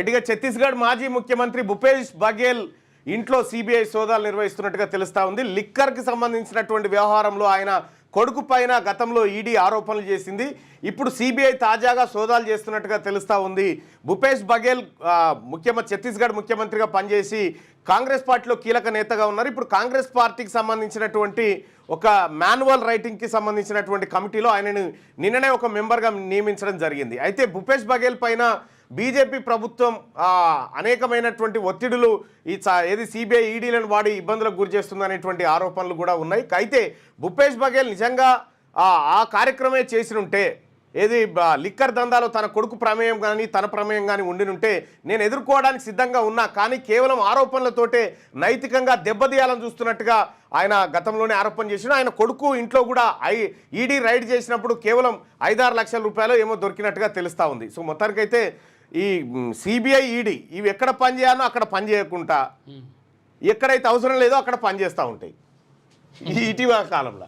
రైట్గా ఛత్తీస్గఢ్ మాజీ ముఖ్యమంత్రి భూపేష్ బఘేల్ ఇంట్లో సిబిఐ సోదాలు నిర్వహిస్తున్నట్టుగా తెలుస్తా ఉంది. లిక్కర్కి సంబంధించినటువంటి వ్యవహారంలో ఆయన కొడుకు పైన గతంలో ఈడీ ఆరోపణలు చేసింది. ఇప్పుడు సిబిఐ తాజాగా సోదాలు చేస్తున్నట్టుగా తెలుస్తా ఉంది. భూపేష్ బఘేల్ ఛత్తీస్గఢ్ ముఖ్యమంత్రిగా పనిచేసి కాంగ్రెస్ పార్టీలో కీలక నేతగా ఉన్నారు. ఇప్పుడు కాంగ్రెస్ పార్టీకి సంబంధించినటువంటి ఒక మాన్యువల్ రైటింగ్కి సంబంధించినటువంటి కమిటీలో ఆయనను నిన్ననే ఒక మెంబర్గా నియమించడం జరిగింది. అయితే భూపేష్ బఘేల్ పైన బీజేపీ ప్రభుత్వం అనేకమైనటువంటి ఒత్తిడులు ఏది సిబిఐ ఈడీలను వాడి ఇబ్బందులకు గురి చేస్తుందనేటువంటి ఆరోపణలు కూడా ఉన్నాయి. అయితే భూపేష్ బఘేల్ నిజంగా ఆ కార్యక్రమే చేసినుంటే, ఏది లిక్కర్ దందాలో తన కొడుకు ప్రమేయం కానీ తన ప్రమేయం కానీ ఉండినుంటే నేను ఎదుర్కోవడానికి సిద్ధంగా ఉన్నా, కానీ కేవలం ఆరోపణలతోటే నైతికంగా దెబ్బతీయాలని చూస్తున్నట్టుగా ఆయన గతంలోనే ఆరోపణ చేసిన. ఆయన కొడుకు ఇంట్లో కూడా ఈడీ రైడ్ చేసినప్పుడు కేవలం 5-6 లక్షల రూపాయలు ఏమో దొరికినట్టుగా తెలుస్తూ ఉంది. సో మొత్తానికైతే ఈ సిబిఐ ఈడీ ఇవి ఎక్కడ పనిచేయాలో అక్కడ పనిచేయకుండా, ఎక్కడైతే అవసరం లేదో అక్కడ పనిచేస్తూ ఉంటాయి ఈ ఇటీవల కాలంలో.